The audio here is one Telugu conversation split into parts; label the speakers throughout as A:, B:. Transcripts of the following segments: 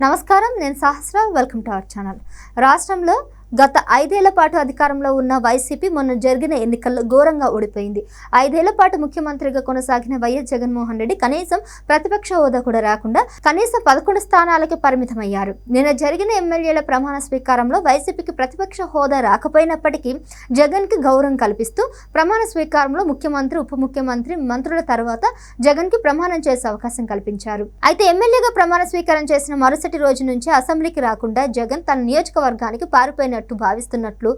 A: నమస్కారం, నేను Sahasra. Welcome to our channel. రాష్ట్రంలో గత 5 ఏళ్ల పాటు అధికారంలో ఉన్న వైసీపీ మొన్న జరిగిన ఎన్నికల్లో ఘోరంగా ఓడిపోయింది. 5 ఏళ్ల పాటు ముఖ్యమంత్రిగా కొనసాగిన వైఎస్ జగన్మోహన్ రెడ్డి కనీసం ప్రతిపక్ష హోదా కూడా రాకుండా కనీసం 11 స్థానాలకే పరిమితమయ్యారు. నిన్న జరిగిన ఎమ్మెల్యేల ప్రమాణ స్వీకారంలో వైసీపీకి ప్రతిపక్ష హోదా రాకపోయినప్పటికీ జగన్కి గౌరవం కల్పిస్తూ ప్రమాణ స్వీకారంలో ముఖ్యమంత్రి, ఉప ముఖ్యమంత్రి, మంత్రుల తర్వాత జగన్కి ప్రమాణం చేసే అవకాశం కల్పించారు. అయితే ఎమ్మెల్యేగా ప్రమాణ స్వీకారం చేసిన మరుసటి రోజు నుంచి అసెంబ్లీకి రాకుండా జగన్ తన నియోజకవర్గానికి పారిపోయిన భావిస్తున్నట్లు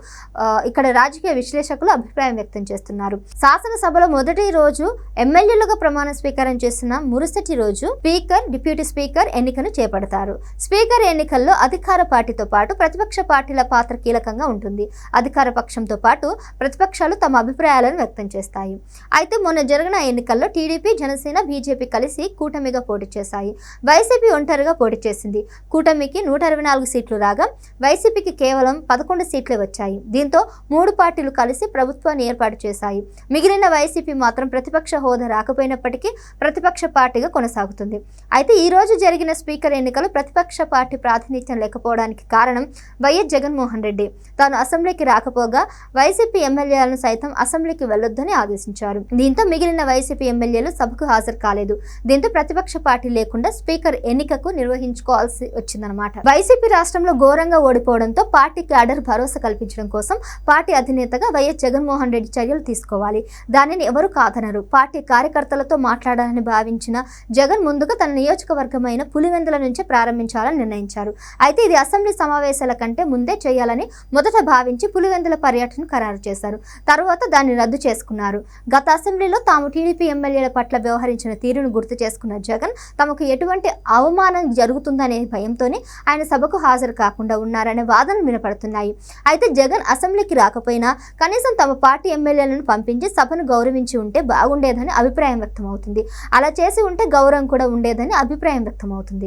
A: ఇక్కడ రాజకీయ విశ్లేషకులు అభిప్రాయం వ్యక్తం చేస్తున్నారు. శాసనసభలో మొదటి రోజు ఎమ్మెల్యేలుగా ప్రమాణ స్వీకారం చేసిన మరుసటి రోజు స్పీకర్, డిప్యూటీ స్పీకర్ ఎన్నికను చేపడతారు. స్పీకర్ ఎన్నికల్లో అధికార పార్టీతో పాటు ప్రతిపక్ష పార్టీల పాత్ర కీలకంగా ఉంటుంది. అధికార పక్షంతో పాటు ప్రతిపక్షాలు తమ అభిప్రాయాలను వ్యక్తం చేస్తాయి. అయితే మొన్న జరిగిన ఎన్నికల్లో టీడీపీ, జనసేన, బీజేపీ కలిసి కూటమిగా పోటీ చేశాయి. వైసీపీ ఒంటరిగా పోటీ చేసింది. కూటమికి 124 సీట్లు రాగా వైసీపీకి కేవలం 11 సీట్లే వచ్చాయి. దీంతో 3 పార్టీలు కలిసి ప్రభుత్వాన్ని ఏర్పాటు చేశాయి. మిగిలిన వైసీపీ మాత్రం ప్రతిపక్ష హోదా రాకపోయినప్పటికీ ప్రతిపక్ష పార్టీగా కొనసాగుతుంది. అయితే ఈ రోజు జరిగిన స్పీకర్ ఎన్నికలు ప్రతిపక్ష పార్టీ ప్రాతినిధ్యం లేకపోవడానికి కారణం వైఎస్ జగన్మోహన్ రెడ్డి తాను అసెంబ్లీకి రాకపోగా వైసీపీ ఎమ్మెల్యేలను సైతం అసెంబ్లీకి వెళ్లొద్దని ఆదేశించారు. దీంతో మిగిలిన వైసీపీ ఎమ్మెల్యేలు సభకు హాజరు కాలేదు. దీంతో ప్రతిపక్ష పార్టీ లేకుండా స్పీకర్ ఎన్నికకు నిర్వహించుకోవాల్సి వచ్చిందన్నమాట. వైసీపీ రాష్ట్రంలో ఘోరంగా ఓడిపోవడంతో పార్టీకి అడర్ భరోసా కల్పించడం కోసం పార్టీ అధినేతగా వైఎస్ జగన్మోహన్ రెడ్డి చర్యలు తీసుకోవాలి. దానిని ఎవరు కాదనరు. పార్టీ కార్యకర్తలతో మాట్లాడాలని భావించిన జగన్ ముందుగా తన నియోజకవర్గమైన పులివెందుల నుంచే ప్రారంభించాలని నిర్ణయించారు. అయితే ఇది అసెంబ్లీ సమావేశాల కంటే ముందే చేయాలని మొదట భావించి పులివెందుల పర్యటన ఖరారు చేశారు. తర్వాత దాన్ని రద్దు చేసుకున్నారు. గత అసెంబ్లీలో తాము టీడీపీ ఎమ్మెల్యేల పట్ల వ్యవహరించిన తీరును గుర్తు చేసుకున్న జగన్ తమకు ఎటువంటి అవమానం జరుగుతుందనే భయంతోనే ఆయన సభకు హాజరు కాకుండా ఉన్నారనే వాదనలు వినపడుతున్నాయి. అయితే జగన్ అసెంబ్లీకి రాకపోయినా కనీసం తమ పార్టీ ఎమ్మెల్యేలను పంపించి సభను గౌరవించి ఉంటే బాగుండేదని అభిప్రాయం వ్యక్తమవుతుంది. అలా చేసి ఉంటే గౌరవం కూడా ఉండేదని అభిప్రాయం వ్యక్తమవుతుంది.